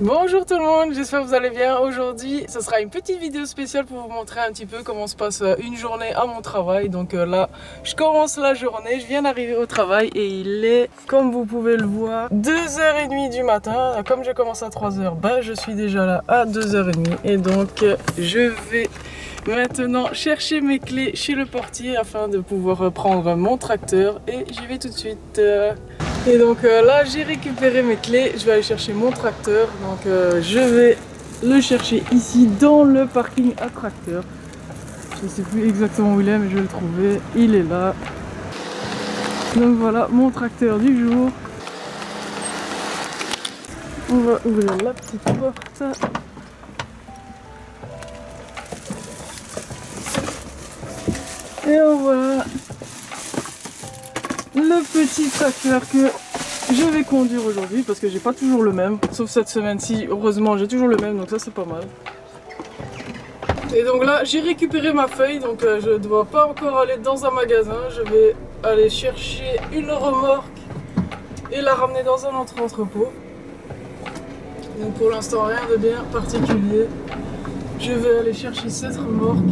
Bonjour tout le monde, j'espère que vous allez bien. Aujourd'hui, ce sera une petite vidéo spéciale pour vous montrer un petit peu comment se passe une journée à mon travail. Donc là, je commence la journée, je viens d'arriver au travail et il est, comme vous pouvez le voir, 2h30 du matin. Comme je commence à 3h, bah, je suis déjà là à 2h30 et donc je vais maintenant chercher mes clés chez le portier afin de pouvoir prendre mon tracteur et j'y vais tout de suite. Et donc là j'ai récupéré mes clés, je vais aller chercher mon tracteur, donc je vais le chercher ici dans le parking à tracteur. Je ne sais plus exactement où il est mais je vais le trouver, il est là. Donc voilà mon tracteur du jour. On va ouvrir la petite porte. Et voilà le petit tracteur que je vais conduire aujourd'hui parce que j'ai pas toujours le même, sauf cette semaine-ci, heureusement j'ai toujours le même, donc ça c'est pas mal. Et donc là j'ai récupéré ma feuille, donc je dois pas encore aller dans un magasin, je vais aller chercher une remorque et la ramener dans un autre entrepôt. Donc pour l'instant rien de bien particulier, je vais aller chercher cette remorque.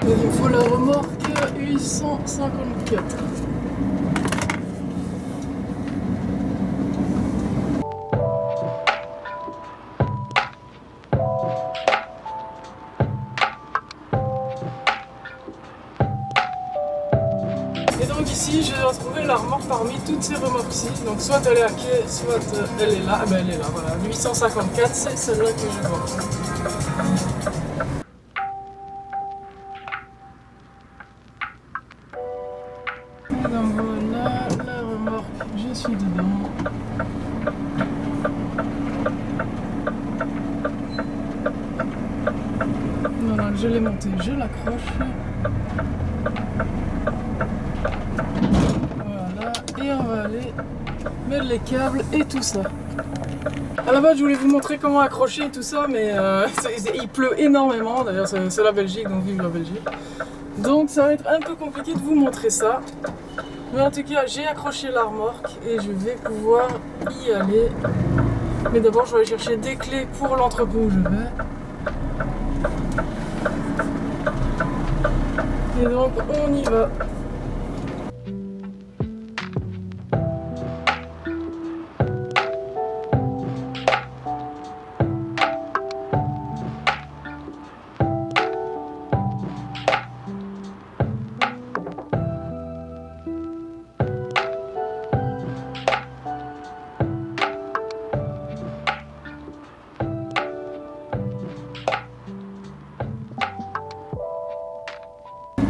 Donc il faut la remorque 854. Et donc ici je dois trouver la remorque parmi toutes ces remorques-ci. Donc soit elle est à quai, soit elle est là. Ah ben elle est là, voilà. 854, c'est celle-là que je dois prendre. Donc voilà la remorque, je suis dedans. Voilà, je l'ai montée, je l'accroche. Voilà, et on va aller mettre les câbles et tout ça. À la base je voulais vous montrer comment accrocher et tout ça, mais il pleut énormément, d'ailleurs c'est la Belgique, donc vive la Belgique. Donc ça va être un peu compliqué de vous montrer ça. Mais en tout cas, j'ai accroché la remorque et je vais pouvoir y aller. Mais d'abord, je vais aller chercher des clés pour l'entrepôt où je vais. Et donc, on y va.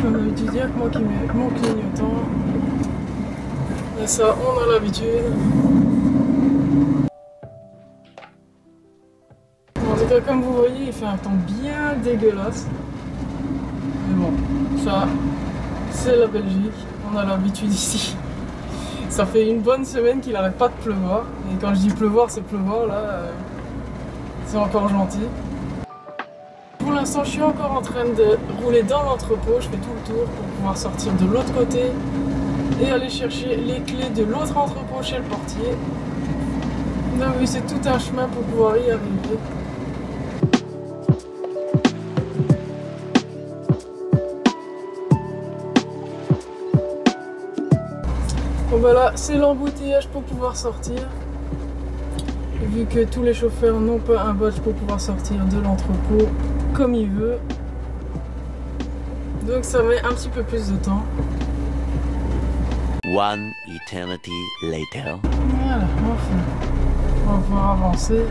Comme d'habitude, il y a que moi qui mets mon clignotant. Et ça, on a l'habitude. En tout cas, comme vous voyez, il fait un temps bien dégueulasse. Mais bon, ça, c'est la Belgique. On a l'habitude ici. Ça fait une bonne semaine qu'il n'arrête pas de pleuvoir. Et quand je dis pleuvoir, c'est pleuvoir, là, c'est encore gentil. Pour l'instant, je suis encore en train de rouler dans l'entrepôt. Je fais tout le tour pour pouvoir sortir de l'autre côté et aller chercher les clés de l'autre entrepôt chez le portier. Donc oui, c'est tout un chemin pour pouvoir y arriver. Bon bah là, c'est l'embouteillage pour pouvoir sortir. Vu que tous les chauffeurs n'ont pas un badge pour pouvoir sortir de l'entrepôt comme il veut. Donc ça met un petit peu plus de temps. One eternity later. Voilà, enfin, on va pouvoir avancer.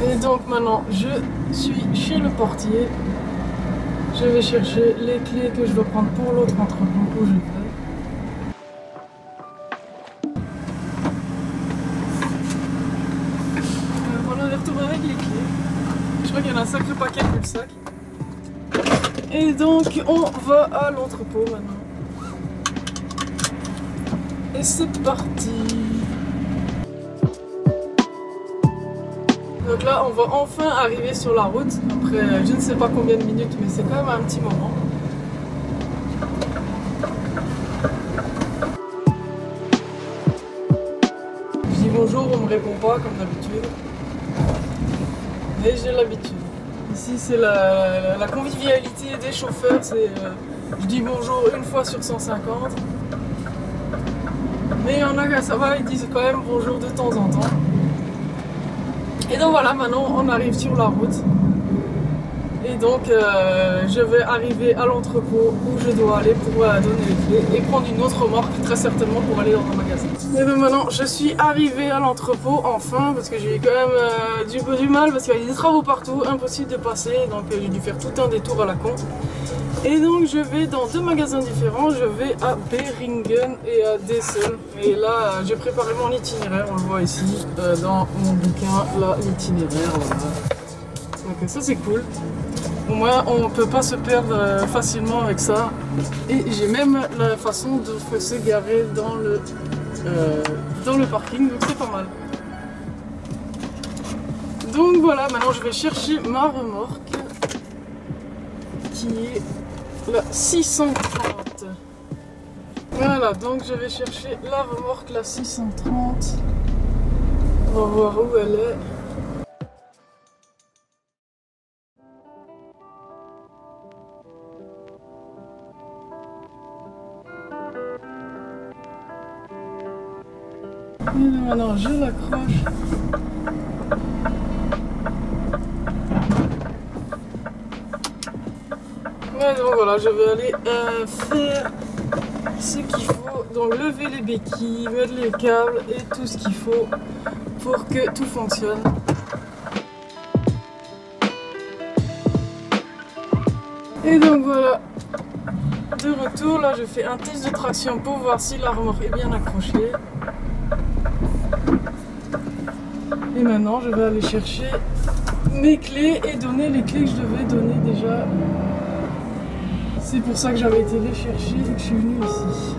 Et donc maintenant, je suis chez le portier. Je vais chercher les clés que je dois prendre pour l'autre entrepôt où je vais. Voilà, on est retourné avec les clés. Je crois qu'il y en a un sacré paquet dans le sac. Et donc on va à l'entrepôt maintenant. Et c'est parti. Donc là, on va enfin arriver sur la route, après je ne sais pas combien de minutes, mais c'est quand même un petit moment. Je dis bonjour, on me répond pas comme d'habitude. Mais j'ai l'habitude. Ici, c'est la convivialité des chauffeurs, je dis bonjour une fois sur 150. Mais il y en a qui ça va, ils disent quand même bonjour de temps en temps. Et donc voilà, maintenant on arrive sur la route. Et donc je vais arriver à l'entrepôt où je dois aller pour donner les clés et prendre une autre remorque très certainement pour aller dans un magasin. Et donc maintenant je suis arrivée à l'entrepôt enfin parce que j'ai eu quand même du mal parce qu'il y avait des travaux partout, impossible de passer, donc j'ai dû faire tout un détour à la con. Et donc je vais dans deux magasins différents, je vais à Beringen et à Dessel. Et là j'ai préparé mon itinéraire, on le voit ici dans mon bouquin, là l'itinéraire. Voilà. Donc ça c'est cool. Au moins on ne peut pas se perdre facilement avec ça. Et j'ai même la façon de se garer dans le parking, donc c'est pas mal. Donc voilà, maintenant je vais chercher ma remorque qui est la 630. Voilà, donc je vais chercher la remorque, la 630. On va voir où elle est. Et maintenant je l'accroche. Et donc voilà, je vais aller faire ce qu'il faut, donc lever les béquilles, mettre les câbles et tout ce qu'il faut pour que tout fonctionne. Et donc voilà, de retour, là je fais un test de traction pour voir si la remorque est bien accrochée. Et maintenant je vais aller chercher mes clés et donner les clés que je devais donner déjà. C'est pour ça que j'avais été les chercher et que je suis venue ici.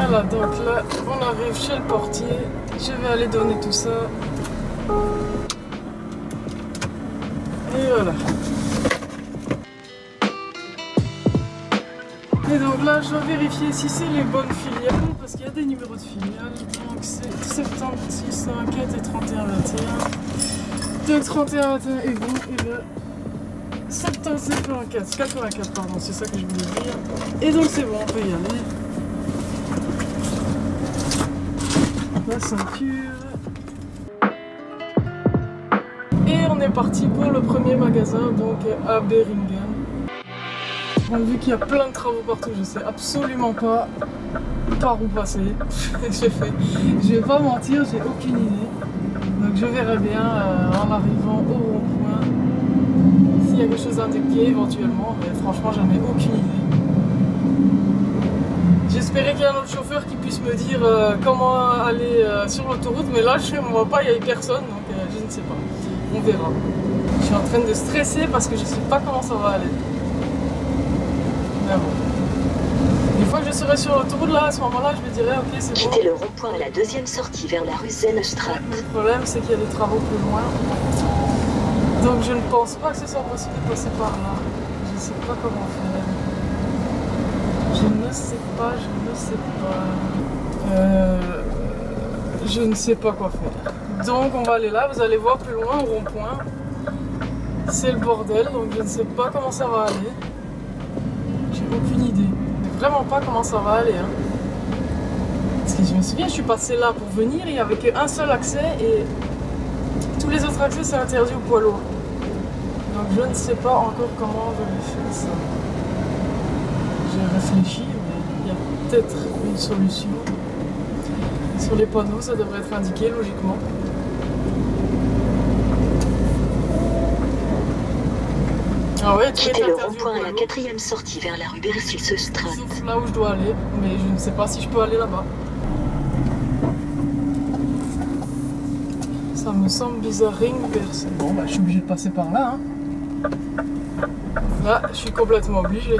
Voilà, donc là on arrive chez le portier. Je vais aller donner tout ça. Et voilà. Et donc là je dois vérifier si c'est les bonnes filiales parce qu'il y a des numéros de filiales. Donc c'est 76 104 et 31 21. Donc 31 21 est bon et le 77 84 pardon, c'est ça que je voulais dire. Et donc c'est bon, on peut y aller. La ceinture. Et on est parti pour le premier magasin, donc à Beringen. Bon, vu qu'il y a plein de travaux partout, je sais absolument pas par où passer. Je vais pas mentir, j'ai aucune idée. Donc je verrai bien en arrivant au rond-point s'il y a quelque chose indiqué éventuellement, mais franchement j'en ai aucune idée. J'espérais qu'il y ait un autre chauffeur qui puisse me dire comment aller sur l'autoroute, mais là je ne vois pas, il n'y a personne, donc je ne sais pas. On verra. Je suis en train de stresser parce que je ne sais pas comment ça va aller. Mais bon. Une fois que je serai sur l'autoroute, là, à ce moment-là, je me dirai ok, c'est bon. Quittez le rond-point à la deuxième sortie vers la rue Zennestraat. Le problème, c'est qu'il y a des travaux plus loin. Donc je ne pense pas que ce soit possible de passer par là. Je ne sais pas comment faire. Je ne sais pas. Je ne sais pas quoi faire. Donc on va aller là, vous allez voir plus loin au rond-point. C'est le bordel, donc je ne sais pas comment ça va aller. J'ai aucune idée. Mais vraiment pas comment ça va aller. Hein. Parce que je me souviens, je suis passée là pour venir, il n'y avait qu'un seul accès et tous les autres accès c'est interdit aux poids lourds. Donc je ne sais pas encore comment je vais faire ça. J'ai réfléchi, mais il y a peut-être une solution. Sur les panneaux, ça devrait être indiqué logiquement. Ah ouais, quittez le rond-point à la quatrième sortie vers la rue Bercilsestraat. Sauf là où je dois aller, mais je ne sais pas si je peux aller là-bas. Ça me semble bizarre, Ringbersen. Bon bah je suis obligé de passer par là. Hein. Là, je suis complètement obligé.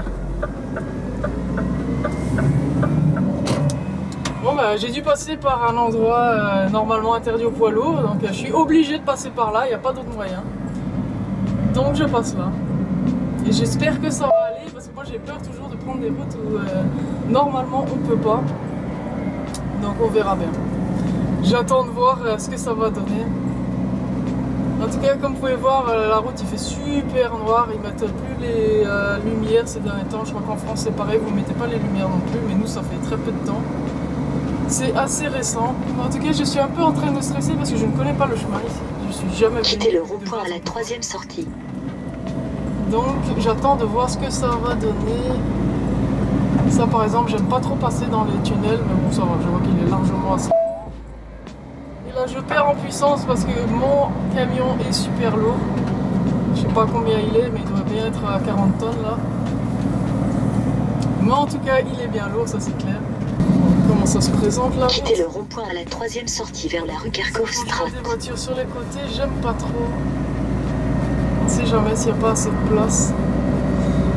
Bon bah j'ai dû passer par un endroit normalement interdit aux poids lourds, donc je suis obligée de passer par là, il n'y a pas d'autre moyen. Donc je passe là. Et j'espère que ça va aller, parce que moi j'ai peur toujours de prendre des routes où normalement on ne peut pas. Donc on verra bien. J'attends de voir ce que ça va donner. En tout cas, comme vous pouvez voir, la route il fait super noir, ils mettent plus les lumières ces derniers temps. Je crois qu'en France c'est pareil, vous ne mettez pas les lumières non plus, mais nous ça fait très peu de temps. C'est assez récent. En tout cas, je suis un peu en train de stresser parce que je ne connais pas le chemin ici. Je suis jamais venu. Quittez le rond-point à la 3e sortie. Donc j'attends de voir ce que ça va donner. Ça par exemple, j'aime pas trop passer dans les tunnels, mais bon ça va, je vois qu'il est largement assez. Et là je perds en puissance parce que mon camion est super lourd. Je sais pas combien il est, mais il doit bien être à 40 tonnes là. Mais en tout cas, il est bien lourd, ça c'est clair. Comment ça se présente là? Quittez le rond-point à la 3e sortie vers la rue Kerkhoffstraat. Des voitures sur les côtés, j'aime pas trop. On sait jamais s'il n'y a pas assez de place.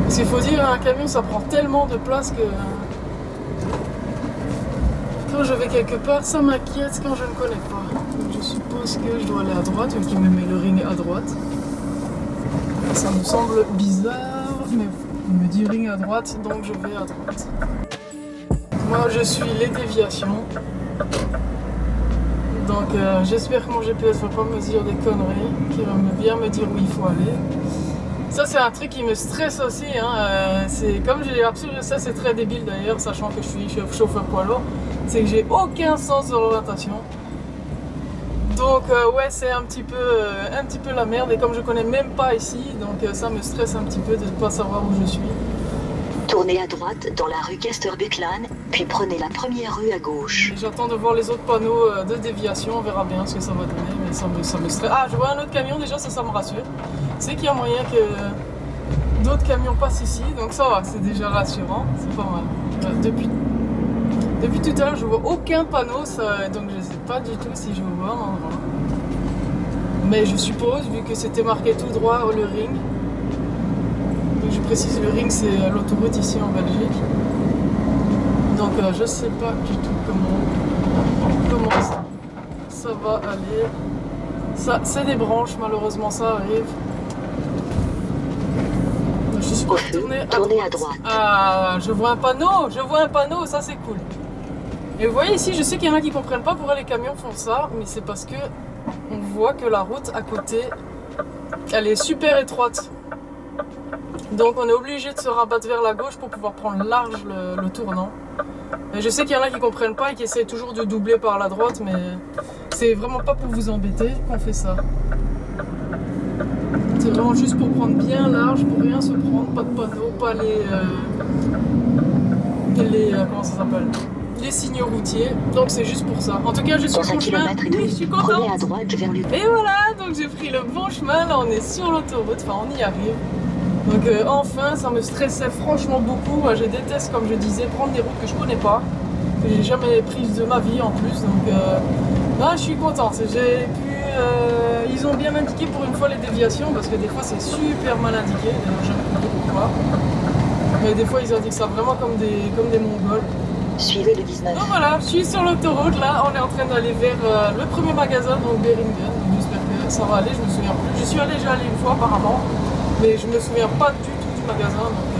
Parce qu'il faut dire, un camion ça prend tellement de place que quand je vais quelque part, ça m'inquiète quand je ne connais pas. Donc je suppose que je dois aller à droite, vu qu'il me met le ring à droite. Ça me semble bizarre, mais il me dit ring à droite, donc je vais à droite. Moi je suis les déviations. Donc j'espère que mon GPS ne va pas me dire des conneries, qu'il va bien me dire où il faut aller. Ça c'est un truc qui me stresse aussi, hein. C'est comme j'ai absolument, ça c'est très débile d'ailleurs, sachant que je suis chauffeur poids lourd, c'est que j'ai aucun sens d'orientation. Donc ouais, c'est un petit peu la merde, et comme je connais même pas ici, donc ça me stresse un petit peu de ne pas savoir où je suis. Tournez à droite dans la rue Kester-Bucklan, puis prenez la première rue à gauche. J'attends de voir les autres panneaux de déviation, on verra bien ce que ça va donner, mais ça me stresse. Ah, je vois un autre camion déjà, ça me rassure. C'est qu'il y a moyen que d'autres camions passent ici, donc ça va, c'est déjà rassurant, c'est pas mal. Depuis tout à l'heure, je vois aucun panneau, donc je sais pas du tout si je vois un endroit. Mais je suppose, vu que c'était marqué tout droit le ring, donc je précise, le ring c'est l'autoroute ici en Belgique. Donc je sais pas du tout comment ça va aller. Ça, c'est des branches, malheureusement ça arrive. Je suis pas tournée à droite. Ah, je vois un panneau, ça c'est cool. Et vous voyez ici, je sais qu'il y en a qui comprennent pas pourquoi les camions font ça, mais c'est parce que on voit que la route à côté, elle est super étroite. Donc on est obligé de se rabattre vers la gauche pour pouvoir prendre large le tournant. Et je sais qu'il y en a qui comprennent pas et qui essayent toujours de doubler par la droite, mais c'est vraiment pas pour vous embêter qu'on fait ça. C'est vraiment juste pour prendre bien large, pour rien se prendre, pas de panneaux, pas comment ça s'appelle, les signaux routiers. Donc c'est juste pour ça. En tout cas, je suis au chemin. Oui, je suis contente. Prenez à droite vers le... Et voilà, donc j'ai pris le bon chemin. Là, on est sur l'autoroute. Enfin, on y arrive. Donc enfin, ça me stressait franchement beaucoup. Moi, je déteste, comme je disais, prendre des routes que je connais pas, que j'ai jamais prises de ma vie en plus. Donc là, je suis contente. Ils ont bien indiqué pour une fois les déviations, parce que des fois c'est super mal indiqué. D'ailleurs, je ne sais pas pourquoi. Mais des fois, ils indiquent ça vraiment comme des Mongols. Suivez le 19. Donc voilà, je suis sur l'autoroute. Là, on est en train d'aller vers le premier magasin, donc Beringen. J'espère que ça va aller. Je me souviens plus. Je suis déjà allée une fois apparemment, mais je me souviens pas du tout du magasin. Donc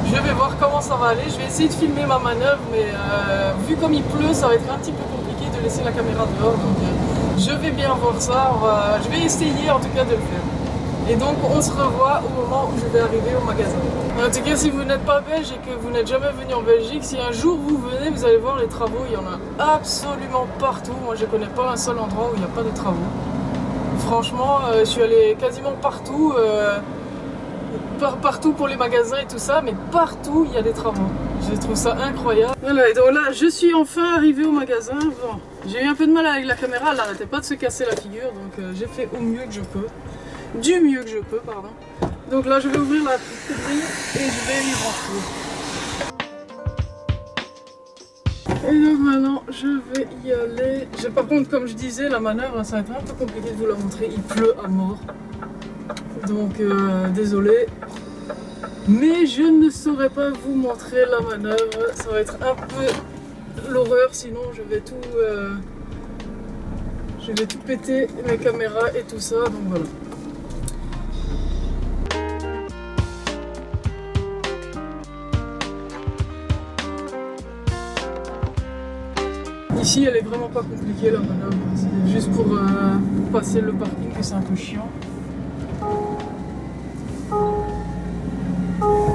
je vais voir comment ça va aller. Je vais essayer de filmer ma manœuvre, mais vu comme il pleut, ça va être un petit peu compliqué de laisser la caméra dehors. Donc je vais bien voir ça. Je vais essayer en tout cas de le faire. Et donc on se revoit au moment où je vais arriver au magasin. En tout cas, si vous n'êtes pas belge et que vous n'êtes jamais venu en Belgique, si un jour vous venez, vous allez voir les travaux, il y en a absolument partout. Moi je connais pas un seul endroit où il n'y a pas de travaux. Franchement, je suis allée quasiment partout, partout pour les magasins et tout ça, mais partout il y a des travaux. Je trouve ça incroyable. Voilà, et donc là je suis enfin arrivée au magasin. Bon, j'ai eu un peu de mal avec la caméra, elle n'arrêtait pas de se casser la figure, donc j'ai fait au mieux que je peux. Du mieux que je peux, pardon. Donc là je vais ouvrir la petite grille et je vais y rentrer. Et donc maintenant je vais y aller. Par contre, comme je disais, la manœuvre ça va être un peu compliqué de vous la montrer, il pleut à mort. Donc désolé. Mais je ne saurais pas vous montrer la manœuvre, ça va être un peu l'horreur, sinon je vais tout péter, mes caméras et tout ça, donc voilà. Ici elle est vraiment pas compliquée la manœuvre, c'est juste pour passer le parking que c'est un peu chiant.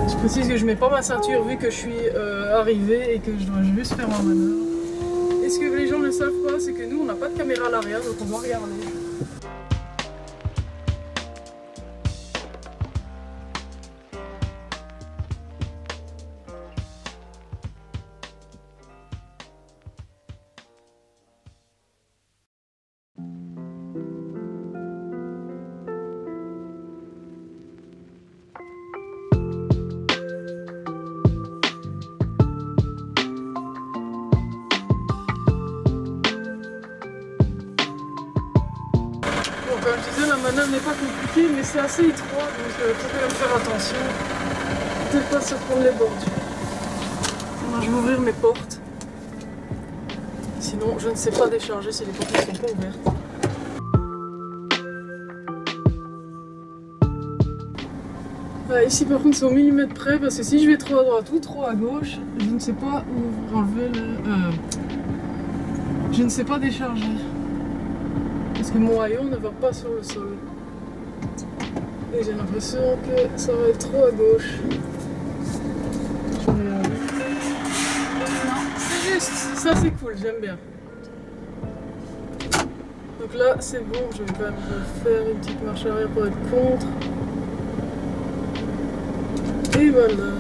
Je précise que je mets pas ma ceinture vu que je suis arrivée et que je dois juste faire ma manœuvre. Et ce que les gens ne savent pas, c'est que nous on n'a pas de caméra à l'arrière, donc on doit regarder. Comme je disais, la manœuvre n'est pas compliquée, mais c'est assez étroit, donc il faut quand même faire attention de ne pas se prendre les bordures. Alors, je vais ouvrir mes portes, sinon je ne sais pas décharger si les portes ne sont pas ouvertes. Ici par contre c'est au millimètre près, parce que si je vais trop à droite ou trop à gauche, je ne sais pas où enlever le... je ne sais pas décharger. Parce que mon haillon ne va pas sur le sol. Et j'ai l'impression que ça va être trop à gauche. Je vais regarder. Non, c'est juste. Ça c'est cool, j'aime bien. Donc là c'est bon, je vais quand même faire une petite marche arrière pour être contre. Et voilà.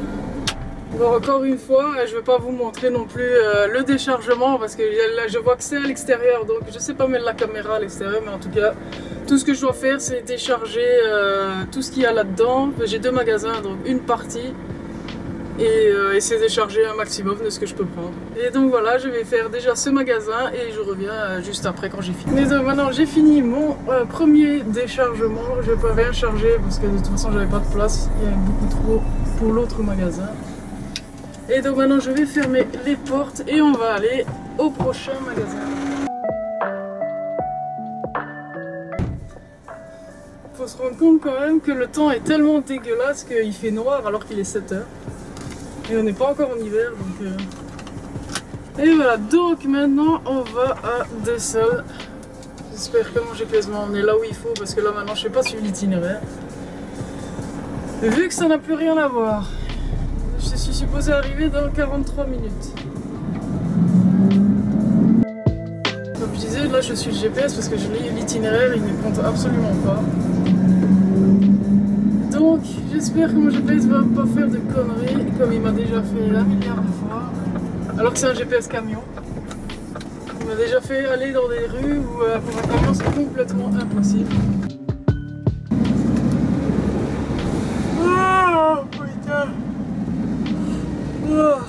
Alors encore une fois, je ne vais pas vous montrer non plus le déchargement parce que là, je vois que c'est à l'extérieur, donc je ne sais pas mettre la caméra à l'extérieur, mais en tout cas tout ce que je dois faire c'est décharger tout ce qu'il y a là-dedans. J'ai 2 magasins, donc une partie, et essayer de décharger un maximum de ce que je peux prendre. Et donc voilà, je vais faire déjà ce magasin et je reviens juste après quand j'ai fini. Mais donc maintenant j'ai fini mon premier déchargement, je ne vais pas rien charger parce que de toute façon j'avais pas de place, il y avait beaucoup trop pour l'autre magasin. Et donc maintenant je vais fermer les portes et on va aller au prochain magasin. Faut se rendre compte quand même que le temps est tellement dégueulasse qu'il fait noir alors qu'il est 7 h. Et on n'est pas encore en hiver donc... Et voilà, donc maintenant on va à Dessel. J'espère que mon GPS m'a emmené là où il faut parce que là maintenant je sais pas suivre l'itinéraire. Vu que ça n'a plus rien à voir. Je suis supposée arriver dans 43 minutes. Comme je disais, là je suis le GPS parce que je lis l'itinéraire, il ne compte absolument pas. Donc j'espère que mon GPS va pas faire de conneries comme il m'a déjà fait 1 milliard de fois. Alors que c'est un GPS camion. Il m'a déjà fait aller dans des rues où pour un camion c'est complètement impossible. Oh putain! Oh.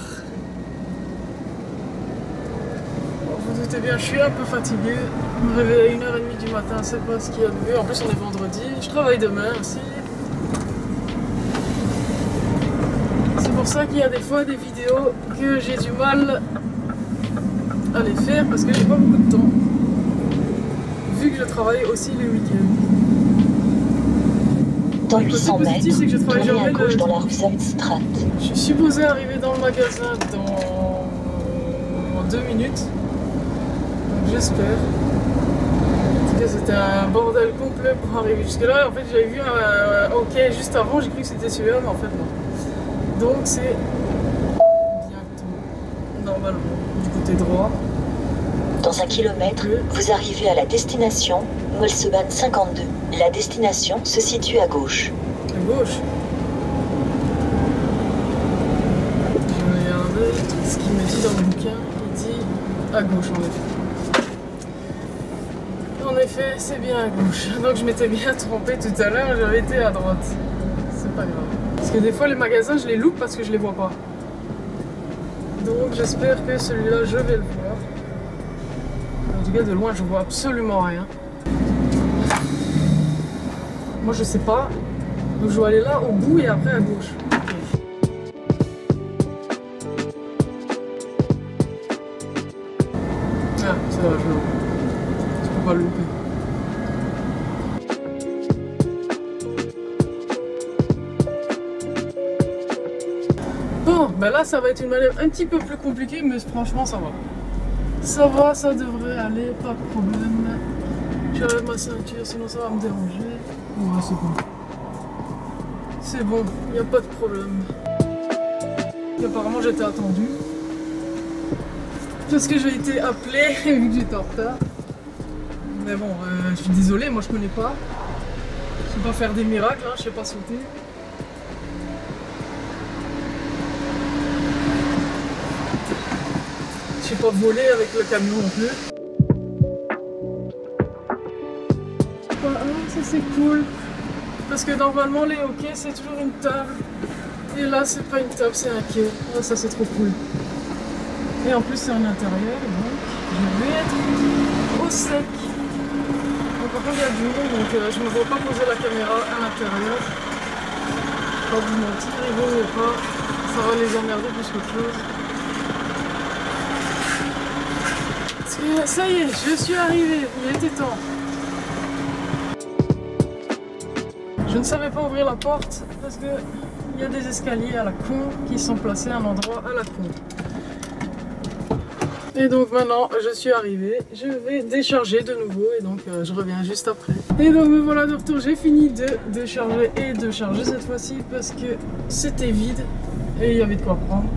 Vous doutez bien, je suis un peu fatigué. Je me réveille à 1 h 30 du matin, c'est pas ce qu'il y a de mieux. En plus, on est vendredi. Je travaille demain aussi. C'est pour ça qu'il y a des fois des vidéos que j'ai du mal à les faire parce que j'ai pas beaucoup de temps. Vu que je travaille aussi les week-ends. Dans 800 mètres, c'est que je travaille tournez à jamais gauche dans la rue Salzstraat. Je suis supposée arriver dans le magasin dans 2 minutes. Donc j'espère. En tout cas c'était un bordel complet pour arriver jusque là. En fait j'avais vu un OK juste avant, j'ai cru que c'était celui-là, mais en fait non. Donc c'est bientôt, normalement, du côté droit. Dans 1 kilomètre, vous arrivez à la destination Molsebane 52. La destination se situe à gauche. À gauche. Je vais regarder ce qu'il me dit dans le bouquin. Il dit à gauche en effet. En effet, c'est bien à gauche. Donc je m'étais bien trompée tout à l'heure, j'avais été à droite. C'est pas grave. Parce que des fois les magasins je les loupe parce que je les vois pas. Donc j'espère que celui-là je vais le voir. En tout cas de loin je vois absolument rien. Moi je sais pas. Donc je dois aller là au bout et après à gauche. c'est là, je peux pas le louper. Bon, ben là ça va être une manœuvre un petit peu plus compliquée, mais franchement ça va. Ça va, ça devrait aller, pas de problème. J'enlève ma ceinture, sinon ça va me déranger. Ouais, c'est bon. C'est bon, il n'y a pas de problème. Et apparemment j'étais attendu. Parce que j'ai été appelé vu que j'étais en retard. Mais bon, je suis désolé, moi je connais pas. Je sais pas faire des miracles, hein, je sais pas sauter. Je sais pas voler avec le camion non plus. Ça c'est cool. Parce que normalement les hockey c'est toujours une table. Et là c'est pas une table, c'est un quai. Oh, ça c'est trop cool. Et en plus c'est en intérieur, donc je vais être au sec. Donc par contre il y a du monde, donc je ne vois pas poser la caméra à l'intérieur. Pas vous mentir, il vaut mieux pas. Ça va les emmerder plus qu'autre chose. Parce que ça y est, je suis arrivée, il était temps. Je ne savais pas ouvrir la porte parce que il y a des escaliers à la con qui sont placés à un endroit à la con. Et donc maintenant je suis arrivée, je vais décharger de nouveau et donc je reviens juste après. Et donc me voilà de retour, j'ai fini de décharger et de charger cette fois-ci parce que c'était vide et il y avait de quoi prendre.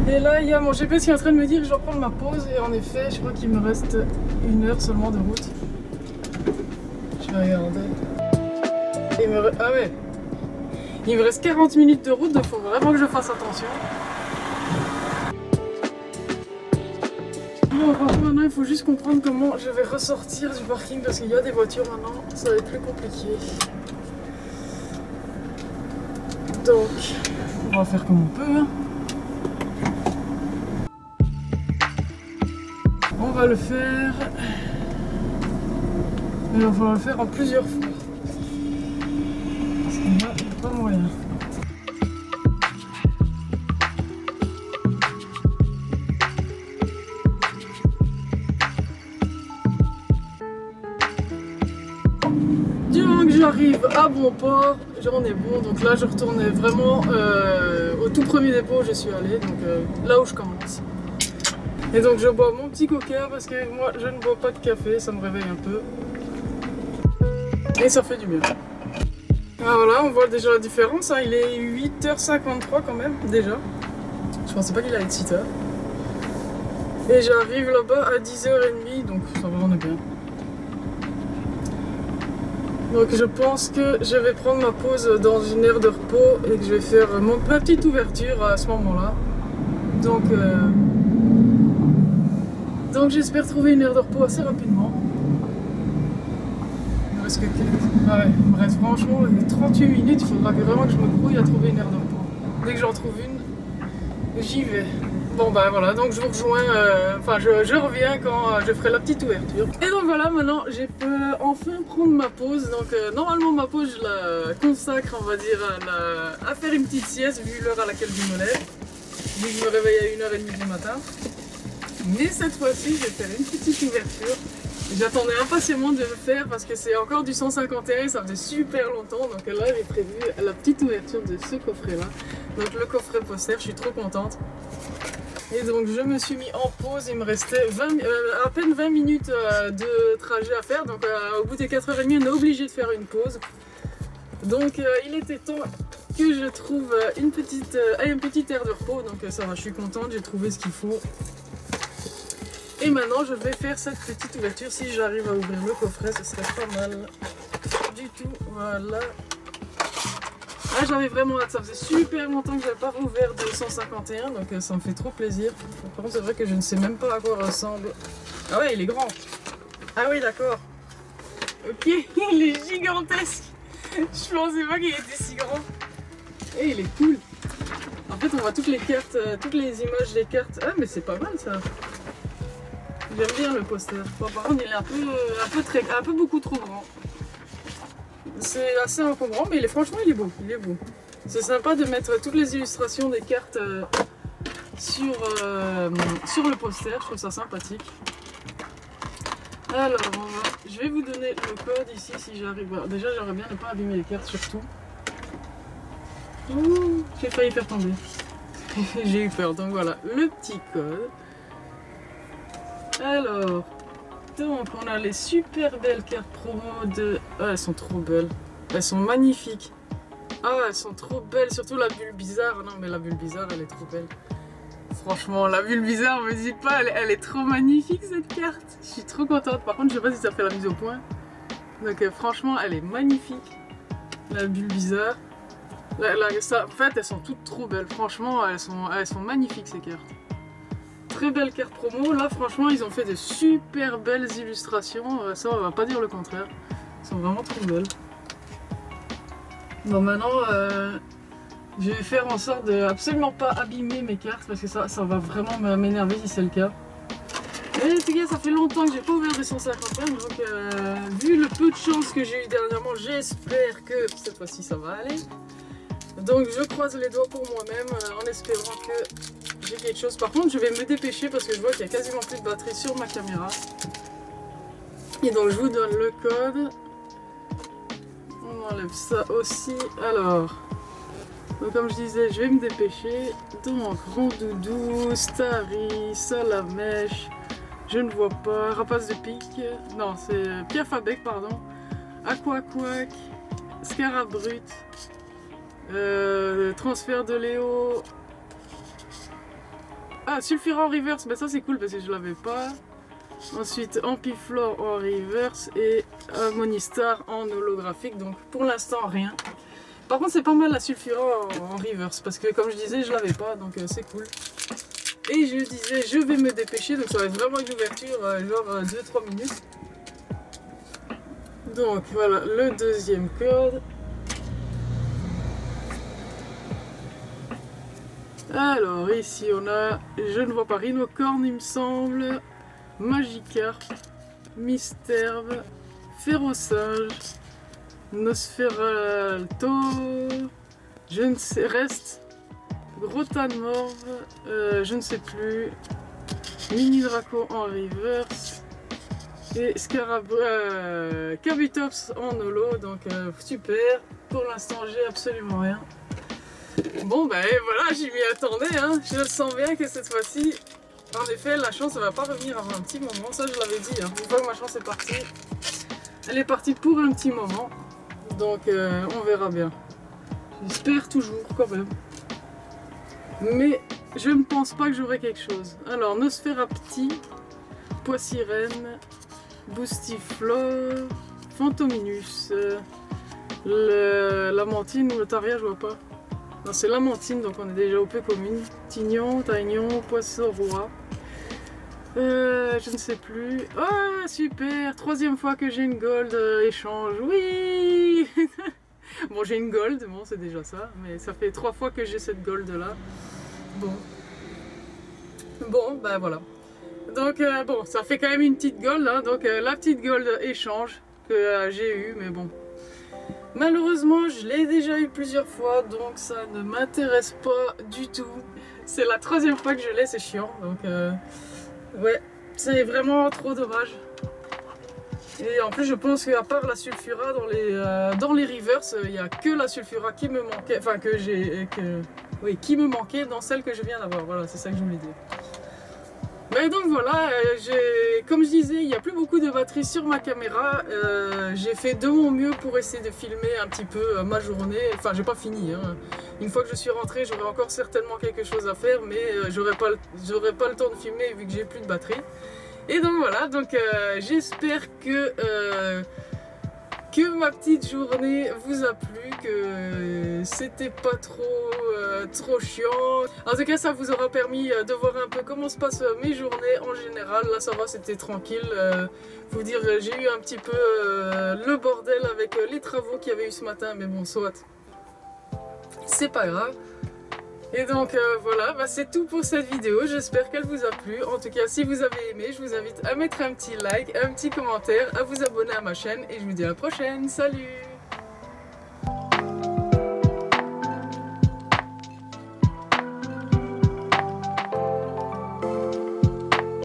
Et là il y a mon GPS qui est en train de me dire que je dois prendre ma pause et en effet je crois qu'il me reste 1 heure seulement de route. Je vais regarder. Ah ouais, il me reste 40 minutes de route, donc il faut vraiment que je fasse attention. Bon, par contre, maintenant il faut juste comprendre comment je vais ressortir du parking parce qu'il y a des voitures maintenant, ça va être plus compliqué. Donc, on va faire comme on peut. Hein. On va le faire. Mais il va falloir le faire en plusieurs fois. Parce qu'il n'y a pas moyen. Du moment que j'arrive à bon port, j'en ai bon. Donc là, je retournais vraiment au tout premier dépôt où je suis allée. Donc là où je commence. Et donc je bois mon petit coca parce que moi je ne bois pas de café, ça me réveille un peu. Et ça fait du bien. Ah voilà, on voit déjà la différence, hein. Il est 8h53 quand même, déjà. Je pensais pas qu'il allait être si tard. Et j'arrive là-bas à 10h30, donc ça va, on est bien. Donc je pense que je vais prendre ma pause dans une aire de repos et que je vais faire ma petite ouverture à ce moment-là. Donc j'espère trouver une aire de repos assez rapidement. Parce que ouais, il me reste franchement 38 minutes, il faudra vraiment que je me grouille à trouver une aire de repos. Dès que j'en trouve une, j'y vais. Bon ben voilà, donc je vous rejoins, je reviens quand je ferai la petite ouverture. Et donc voilà, maintenant je peux enfin prendre ma pause. Donc normalement ma pause je la consacre, on va dire, à faire une petite sieste vu l'heure à laquelle je me lève. Vu que je me réveille à 1h30 du matin. Mais cette fois-ci je vais faire une petite ouverture. J'attendais impatiemment de le faire parce que c'est encore du 151 et ça faisait super longtemps. Donc là j'ai prévu la petite ouverture de ce coffret là. Donc le coffret poster, je suis trop contente. Et donc je me suis mis en pause, il me restait à peine 20 minutes de trajet à faire. Donc au bout des 4h30 on est obligé de faire une pause. Donc il était temps que je trouve une petite aire de repos. Donc ça va, je suis contente, j'ai trouvé ce qu'il faut. Et maintenant je vais faire cette petite ouverture. Si j'arrive à ouvrir le coffret, ce serait pas mal du tout. Voilà. Ah, j'avais vraiment hâte, ça faisait super longtemps que j'avais pas rouvert de 151, donc ça me fait trop plaisir. Par contre c'est vrai que je ne sais même pas à quoi ressemble. Ah ouais, il est grand. Ah oui, d'accord. Ok, il est gigantesque. Je pensais pas qu'il était si grand. Et il est cool. En fait on voit toutes les cartes, toutes les images des cartes. Ah mais c'est pas mal ça. J'aime bien le poster. Bon, par contre, il est un peu beaucoup trop grand. C'est assez encombrant, mais franchement, il est beau. C'est sympa de mettre toutes les illustrations des cartes sur le poster, je trouve ça sympathique. Alors, je vais vous donner le code ici si j'arrive. Déjà, j'aimerais bien ne pas abîmer les cartes surtout. Ouh, j'ai failli faire tomber. J'ai eu peur, donc voilà, le petit code. Alors, donc on a les super belles cartes promo de... Ah, elles sont trop belles. Elles sont magnifiques. Ah, elles sont trop belles, surtout la bulle bizarre. Non, mais la bulle bizarre, elle est trop belle. Franchement, la bulle bizarre, me dites pas, elle est trop magnifique cette carte. Je suis trop contente. Par contre, je sais pas si ça fait la mise au point. Donc franchement, elle est magnifique. La bulle bizarre. En fait, elles sont toutes trop belles. Franchement, elles sont magnifiques ces cartes. Très belles cartes promo. Là, franchement, ils ont fait de super belles illustrations. Ça, on va pas dire le contraire. Elles sont vraiment trop belles. Bon, maintenant... je vais faire en sorte de absolument pas abîmer mes cartes parce que ça va vraiment m'énerver si c'est le cas. Et les gars, ça fait longtemps que j'ai pas ouvert des 151, donc vu le peu de chance que j'ai eu dernièrement, j'espère que cette fois-ci ça va aller. Donc je croise les doigts pour moi-même en espérant que j'ai quelque chose. Par contre, je vais me dépêcher parce que je vois qu'il y a quasiment plus de batterie sur ma caméra. Et donc je vous donne le code. On enlève ça aussi. Alors... Donc comme je disais, je vais me dépêcher. Donc Rondoudou, Starry, Salamèche, je ne vois pas, Rapace de pique, non c'est Pierre Fabec pardon, Aquaquac, Scarabrut, Transfert de Léo, ah Sulfura en reverse, ben ça c'est cool parce que je l'avais pas. Ensuite Ampiflore en reverse et Monistar en holographique, donc pour l'instant rien. Par contre c'est pas mal la Sulfura en reverse parce que comme je disais je l'avais pas, donc c'est cool. Et je disais je vais me dépêcher, donc ça va être vraiment une ouverture genre 2-3 minutes. Donc voilà le deuxième code. Alors ici on a, je ne vois pas, Rhinocorne il me semble, Magikarp, Misterve, Ferrosinge, Nosferalto, je ne sais, reste, Grotanmorve, je ne sais plus, Mini Draco en reverse et Kabutops en holo, donc super. Pour l'instant j'ai absolument rien. Bon ben voilà, j'y m'y attendais, hein. Je sens bien que cette fois-ci, en effet, la chance ne va pas revenir avant un petit moment, ça je l'avais dit, hein. Une fois que ma chance est partie, elle est partie pour un petit moment. Donc on verra bien. J'espère toujours quand même. Mais je ne pense pas que j'aurai quelque chose. Alors Nosferapti, Poissirène, Boostiflore, Fantominus, Lamantine ou le Taria, je vois pas. Non, c'est Lamantine, donc on est déjà au peu commune. Tignon, Taignon, Poisson-Roi. Je ne sais plus. Oh super, troisième fois que j'ai une gold échange, oui. Bon j'ai une gold, bon c'est déjà ça, mais ça fait 3 fois que j'ai cette gold là. Bon ben voilà. Donc bon, ça fait quand même une petite gold, hein. Donc la petite gold échange que j'ai eu, mais bon. Malheureusement je l'ai déjà eu plusieurs fois, donc ça ne m'intéresse pas du tout. C'est la 3e fois que je l'ai, c'est chiant, donc ouais, c'est vraiment trop dommage. Et en plus je pense qu'à part la Sulfura dans les reverse, il n'y a que la Sulfura qui me manquait, enfin qui me manquait dans celle que je viens d'avoir, voilà, c'est ça que je voulais dire. Mais donc voilà, comme je disais, il n'y a plus beaucoup de batterie sur ma caméra. J'ai fait de mon mieux pour essayer de filmer un petit peu ma journée. Enfin, j'ai pas fini, hein. Une fois que je suis rentrée, j'aurai encore certainement quelque chose à faire, mais j'aurai pas le temps de filmer vu que j'ai plus de batterie. Et donc voilà, donc j'espère que ma petite journée vous a plu, que c'était pas trop chiant. En tout cas, ça vous aura permis de voir un peu comment se passent mes journées en général. Là, ça va, c'était tranquille. Faut dire, j'ai eu un petit peu le bordel avec les travaux qu'il y avait eu ce matin, mais bon, soit. C'est pas grave. Et donc voilà, bah, c'est tout pour cette vidéo, j'espère qu'elle vous a plu. En tout cas, si vous avez aimé, je vous invite à mettre un petit like, un petit commentaire, à vous abonner à ma chaîne et je vous dis à la prochaine, salut!